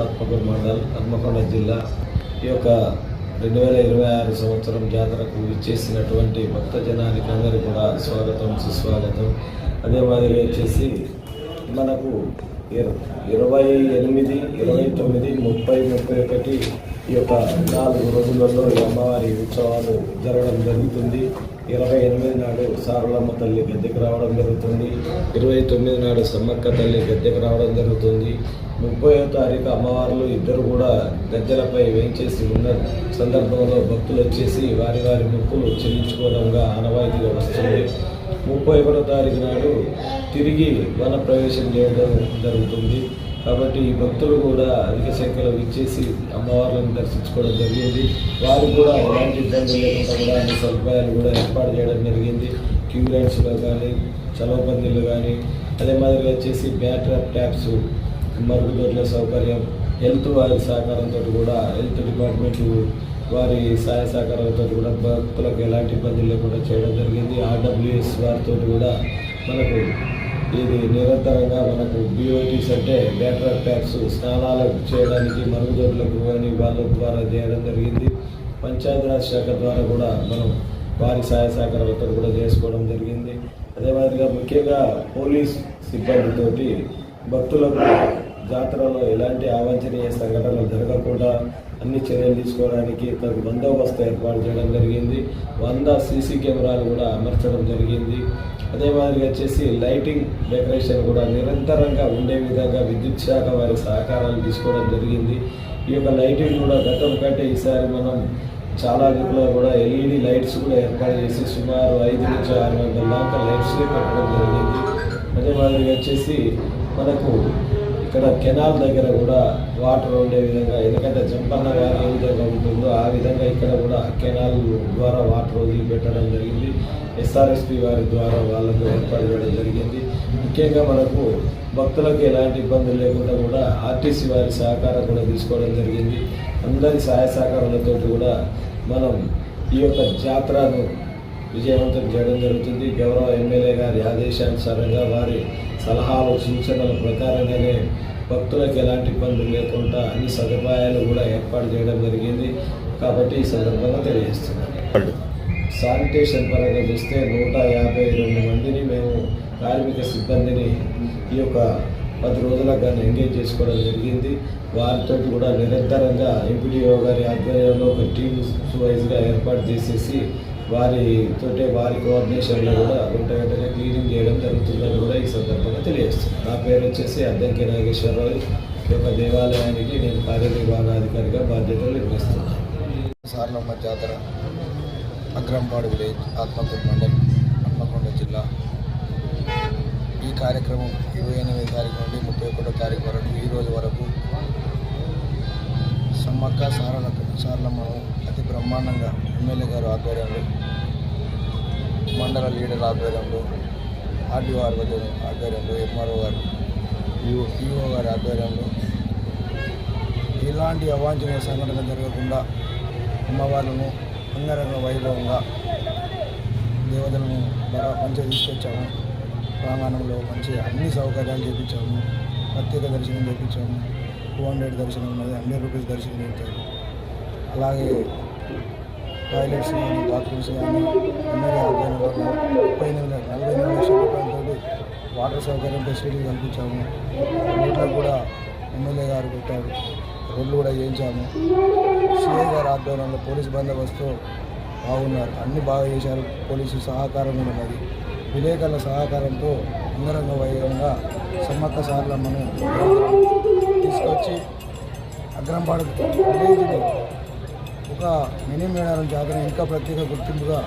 ఆత్మకూరు మండల్ హన్మకొండ జిల్లా ఈ యొక్క 2026 సంవత్సరం జాతరకు ఇచ్చేసినటువంటి భక్తజనానికి అందరికీ కూడా స్వాగతం సుస్వాగతం. అదే మాదిరిగా వచ్చేసి మనకు 28, 29, 30, 31 ఈ యొక్క 4 రోజులలో ఈ అమ్మవారి ఉత్సవాలు జరగడం జరుగుతుంది. 28 నాడు సారలమ్మ తల్లి గద్దెకు రావడం జరుగుతుంది. 29 నాడు సమ్మక్క తల్లి గద్దెకు రావడం జరుగుతుంది. 30వ తారీఖు అమ్మవార్లు ఇద్దరు కూడా గద్దెలపై వేయించేసి ఉన్న సందర్భంలో భక్తులు వచ్చేసి వారి వారి మొక్కులు చెల్లించుకోవడంగా ఆనవాయితీగా వస్తుంది. 31వ తారీఖు నాడు తిరిగి వన ప్రవేశం చేయడం జరుగుతుంది. కాబట్టి ఈ భక్తులు కూడా అధిక సంఖ్యలో ఇచ్చేసి అమ్మవార్లను దర్శించుకోవడం జరిగింది. వారికి కూడా ఎలాంటి ఇబ్బందులు లేకుండా కూడా అన్ని సదుపాయాలు కూడా ఏర్పాటు చేయడం జరిగింది. క్యూ లైన్స్లో కానీ చలవ పందిళ్ళు కానీ అదే మాదిరిగా వచ్చేసి బ్యాటరీ ట్యాప్స్ మరుగుదొడ్ల సౌకర్యం హెల్త్ వారి సహకారంతో కూడా హెల్త్ డిపార్ట్మెంట్ వారి సహాయ సహకారాలతో కూడా భక్తులకు ఎలాంటి ఇబ్బందులు లేకుండా చేయడం జరిగింది. ఆర్డబ్ల్యూఎస్ వారితో కూడా మనకు ఇది నిరంతరంగా మనకు BOTs అంటే బ్యాటరీ ట్యాప్స్ స్నానాలు చేయడానికి మరుగుదొడ్లకు కానీ వాళ్ళ ద్వారా చేయడం జరిగింది. పంచాయతీరాజ్ శాఖ ద్వారా కూడా మనం వారి సహాయ సహకారాలతో కూడా చేసుకోవడం జరిగింది. అదే మాదిరిగా ముఖ్యంగా పోలీస్ సిబ్బందితోటి భక్తులకు జాతరలో ఎలాంటి అవాంఛనీయ సంఘటనలు జరగకుండా అన్ని చర్యలు తీసుకోవడానికి తగు బందోబస్తు ఏర్పాటు చేయడం జరిగింది. 100 CC కెమెరాలు కూడా అమర్చడం జరిగింది. అదే మాదిరిగా వచ్చేసి లైటింగ్ డెకరేషన్ కూడా నిరంతరంగా ఉండే విధంగా విద్యుత్ శాఖ వారి సహకారాలు తీసుకోవడం జరిగింది. ఈ యొక్క లైటింగ్ కూడా గతం కంటే ఈసారి మనం చాలా దిక్కులో కూడా LED లైట్స్ కూడా ఏర్పాటు చేసి సుమారు 5 నుంచి 600 దాకా లైట్స్ పెట్టడం జరిగింది. అదే మాదిరిగా వచ్చేసి మనకు ఇక్కడ కెనాల్ దగ్గర కూడా వాటర్ ఉండే విధంగా, ఎందుకంటే జంపన్న గారి ఏ విధంగా ఉంటుందో ఆ విధంగా ఇక్కడ కూడా కెనాల్ ద్వారా వాటర్ వదిలిపెట్టడం జరిగింది. SRSP వారి ద్వారా వాళ్ళకు ఏర్పాటు చేయడం జరిగింది. ముఖ్యంగా మనకు భక్తులకు ఎలాంటి ఇబ్బందులు లేకుండా కూడా RTC వారి సహకారం కూడా తీసుకోవడం జరిగింది. అందరి సహాయ సహకారాలతో కూడా మనం ఈ యొక్క జాతరను విజయవంతం చేయడం జరుగుతుంది. గౌరవ ఎమ్మెల్యే గారి ఆదేశానుసారంగా వారి సలహాలు సూచనల ప్రకారంగానే భక్తులకు ఎలాంటి ఇబ్బందులు లేకుండా అన్ని సదుపాయాలు కూడా ఏర్పాటు చేయడం జరిగింది. కాబట్టి ఈ సందర్భంగా తెలియజేస్తున్నాను. శానిటేషన్ పరంగా చూస్తే 152 మందిని మేము కార్మిక సిబ్బందిని ఈ యొక్క 10 రోజులకు కానీ ఎంగేజ్ చేసుకోవడం జరిగింది. వారితో కూడా నిరంతరంగా ఎంపీడీఓ గారి ఆధ్వర్యంలో ఒక టీమ్స్ వైజ్గా ఏర్పాటు చేసేసి వారి కోఆర్డినేషన్లో కూడా వెంటనే క్లీనింగ్ చేయడం జరుగుతుందని కూడా ఈ సందర్భంగా తెలియజేస్తున్నాను. నా పేరు వచ్చేసి అద్దంకి నాగేశ్వరరావు. ఈ యొక్క దేవాలయానికి నేను కార్యనిర్వహణాధికారిగా బాధ్యతలు నిర్వహిస్తున్నాను. సారలమ్మ జాతర అగ్రంపాడు విలేజ్ ఆత్మకూరు మండల్ హన్మకొండ జిల్లా. ఈ కార్యక్రమం 28వ తారీఖు నుండి 31వ తారీఖు వరకు ఈ రోజు వరకు సమ్మక్క సారలమ్మను అతి బ్రహ్మాండంగా ఎమ్మెల్యే గారు ఆధ్వర్యంలో, మండల లీడర్ ఆధ్వర్యంలో, RDO ఆధ్వర్యంలో, MRO గారు, PO గారి ఆధ్వర్యంలో ఎలాంటి అవాంఛనీయ సంఘటన జరగకుండా అమ్మవార్లను అంగరంగ వైభవంగా దేవతలను మంచిగా తీసుకొచ్చాము. ప్రాంగణంలో మంచిగా అన్ని సౌకర్యాలు చేయించాము. ప్రత్యేక దర్శనం చేయించాము. 200 దర్శనం ఉన్నది, 100 రూపీస్ దర్శనం చేయించాము. అలాగే టాయిలెట్స్ కానీ బాత్రూమ్స్ కానీ ఎమ్మెల్యే ఆధ్వర్యంలో 48 లక్షల రూపాయలతో వాటర్ సౌకర్యం ఫెసిలిటీ కల్పించాము. రోడ్లకు కూడా ఎమ్మెల్యే గారు పెట్టారు, రోడ్లు కూడా చేయించాము. CA గారి ఆధ్వర్యంలో పోలీసు బందోబస్తు బాగున్నారు, అన్నీ బాగా చేశారు. పోలీసు సహకారం కూడా ఉన్నది. విలేకరుల సహకారంతో అంగరంగ వైభవంగా సమ్మక్క సారలమ్మను తీసుకొచ్చి అగ్రంపాడు విలేజ్ని ఒక మినీ మేడారం జాతర ఇంకా ప్రత్యేక గుర్తింపుగా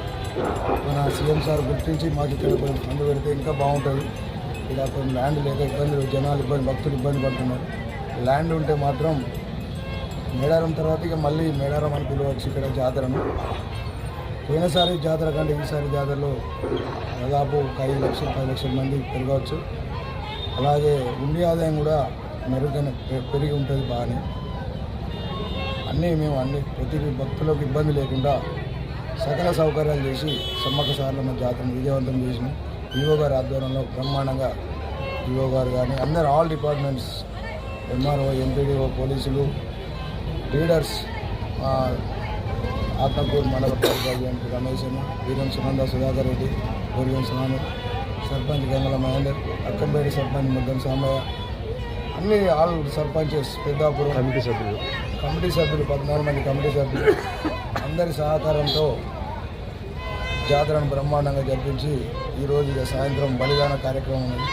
మన CM సార్ గుర్తించి మాకు ఇక్కడ ఫండ్ పెడితే ఇంకా బాగుంటుంది. ఇక్కడ కొన్ని ల్యాండ్ లేక ఇబ్బందులు, జనాలు భక్తులు ఇబ్బంది పడుతున్నారు. ల్యాండ్ ఉంటే మాత్రం మేడారం తర్వాత ఇక మళ్ళీ మేడారం అని పిలవచ్చు ఇక్కడ జాతరను. పోయినసారి జాతర కంటే ఈసారి జాతరలో దాదాపు 5 లక్షలు 10 లక్షల మంది పెరగవచ్చు. అలాగే ఉండి ఆదాయం కూడా మెరుగైన పెరిగి ఉంటుంది బాగానే. ప్రతి భక్తులకు ఇబ్బంది లేకుండా సకల సౌకర్యాలు చేసి సమ్మక్క సారలమ్మ జాతరను విజయవంతం చేసినాం. EO గారి ఆధ్వర్యంలో బ్రహ్మాండంగా EO గారు కానీ అందరు ఆల్ డిపార్ట్మెంట్స్ ఎంఆర్ఓ, ఎంపీడీఓ, పోలీసులు, లీడర్స్, ఆత్మకూరు మండల ప్రెసిడెంట్ రమేష్, వీరం సునంద సుధాకర్ రెడ్డి, గోరియం సునాను, సర్పంచ్ గంగల మహేందర్, అక్కంపేట సర్పంచ్ ముద్దం సాంబయ్య, అన్ని ఆల్ సర్పంచెస్, పెద్దాపురం కమిటీ సభ్యులు 14 మంది కమిటీ సభ్యులు అందరి సహకారంతో జాతరను బ్రహ్మాండంగా జరిపించి ఈరోజు ఇక సాయంత్రం బలిదాన కార్యక్రమం ఉంది.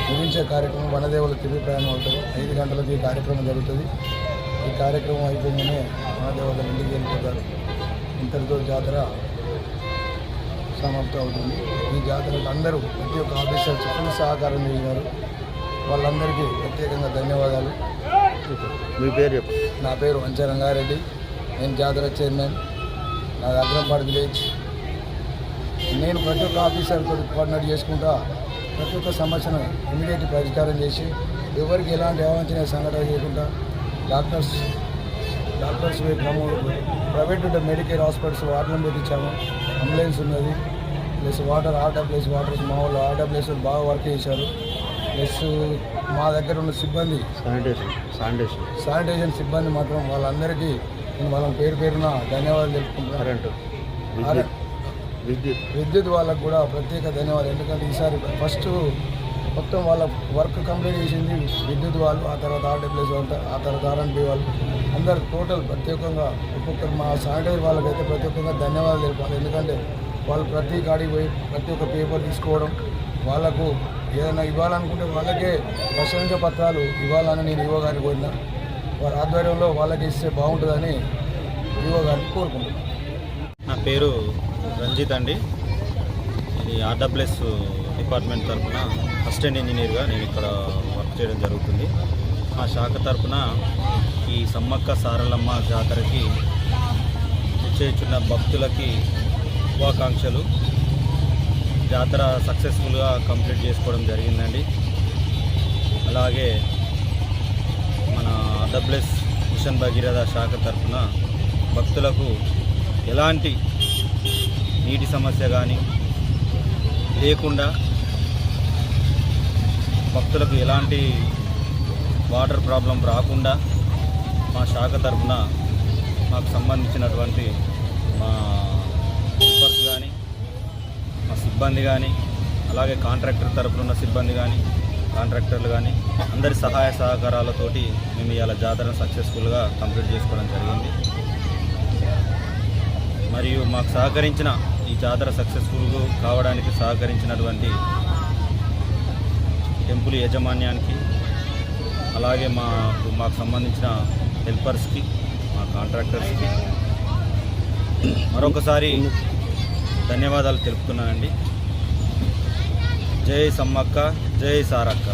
ముగించే కార్యక్రమం వనదేవుల తిరిగి ప్రయాణం అవుతుంది. 5 గంటలకు ఈ కార్యక్రమం జరుగుతుంది. ఈ కార్యక్రమం అయిపోయిందనే వనదేవతలు ఇంటికి వెళ్ళిపోతారు. ఇంతటితో జాతర సమాప్తం అవుతుంది. ఈ జాతరకు అందరూ ప్రతి ఒక్క ఆఫీసర్స్ ఫుల్ సహకారం చేశారు. వాళ్ళందరికీ ప్రత్యేకంగా ధన్యవాదాలు. మీ పేరు చెప్పు. నా పేరు వంచరంగారెడ్డి. నేను జాతర చైర్మన్. నాది అగ్రంపాడు విలేజ్. నేను ప్రతి ఒక్క ఆఫీసర్తో కోఆర్డినేట్ చేసుకుంటా ప్రతి ఒక్క సమస్యను ఇమీడియట్ పరిష్కారం చేసి ఎవరికి ఎలాంటి అవాంఛనీయ సంఘటన చేయకుండా డాక్టర్స్ ప్రైవేట్ మెడికేర్ హాస్పిటల్స్ వాటర్లను పెట్టించాము. అంబులెన్స్ ఉన్నది. ప్లస్ వాటర్ ఆర్డబ్ల్యూఎస్ వాటర్స్ మా వాళ్ళు ఆర్డబ్ల్యూఎస్ బాగా వర్క్ చేశారు. ప్లస్ మా దగ్గర ఉన్న సిబ్బంది శానిటేషన్ సిబ్బంది మాత్రం వాళ్ళందరికీ నేను వాళ్ళ పేరున ధన్యవాదాలు తెలుపుకుంటున్నాను. విద్యుత్ వాళ్ళకు కూడా ప్రత్యేక ధన్యవాదాలు. ఎందుకంటే ఈసారి ఫస్ట్ మొత్తం వాళ్ళ వర్క్ కంప్లీట్ చేసింది విద్యుత్ వాళ్ళు, ఆ తర్వాత ఆర్డబ్ల్యూఎస్ వాళ్ళు, ఆ తర్వాత ఆర్ఎండ్బి వాళ్ళు, అందరు టోటల్ ప్రత్యేకంగా ఒక్కొక్కరు మా శానిటైజర్ వాళ్ళకైతే ప్రత్యేకంగా ధన్యవాదాలు తెలిపాలి. ఎందుకంటే వాళ్ళు ప్రతి కాడికి పోయి ప్రతి ఒక్క పేపర్ తీసుకోవడం, వాళ్ళకు ఏదైనా ఇవ్వాలనుకుంటే వాళ్ళకే ప్రశంస పత్రాలు ఇవ్వాలని నేను ఈవో గారికి కోరిన. వారి ఆధ్వర్యంలో వాళ్ళకి ఇస్తే బాగుంటుందని ఈవో గారిని కోరుకుంటున్నాను. నా పేరు రంజిత్ అండి. ఇది ఆర్డబ్ల్యూఎస్ డిపార్ట్మెంట్ తరఫున అసిస్టెంట్ ఇంజనీర్గా నేను ఇక్కడ వర్క్ చేయడం జరుగుతుంది. మా శాఖ తరఫున ఈ సమ్మక్క సారలమ్మ జాతరకి నిశ్చయించున్న భక్తులకి శుభాకాంక్షలు. జాతర సక్సెస్ఫుల్గా కంప్లీట్ చేసుకోవడం జరిగిందండి. అలాగే మన ఆర్డబ్ల్యూఎస్ మిషన్ భగీరథ శాఖ తరఫున భక్తులకు ఎలాంటి నీటి సమస్య కానీ లేకుండా, భక్తులకు ఎలాంటి వాటర్ ప్రాబ్లం రాకుండా మా శాఖ తరఫున మాకు సంబంధించినటువంటి మా వర్కర్స్ కానీ, మా సిబ్బంది కానీ, అలాగే కాంట్రాక్టర్ తరఫున ఉన్న సిబ్బంది కానీ, కాంట్రాక్టర్లు కానీ అందరి సహాయ సహకారాలతోటి మేము ఇవాళ జాతరను సక్సెస్ఫుల్గా కంప్లీట్ చేసుకోవడం జరిగింది. మరియు మాకు సహకరించిన ఈ జాతర సక్సెస్ఫుల్గా కావడానికి సహకరించినటువంటి టెంపుల్ యాజమాన్యానికి, అలాగే మాకు సంబంధించిన హెల్పర్స్కి, మా కాంట్రాక్టర్స్కి మరొకసారి ధన్యవాదాలు తెలుపుతున్నానండి. జై సమ్మక్క, జై సారక్క.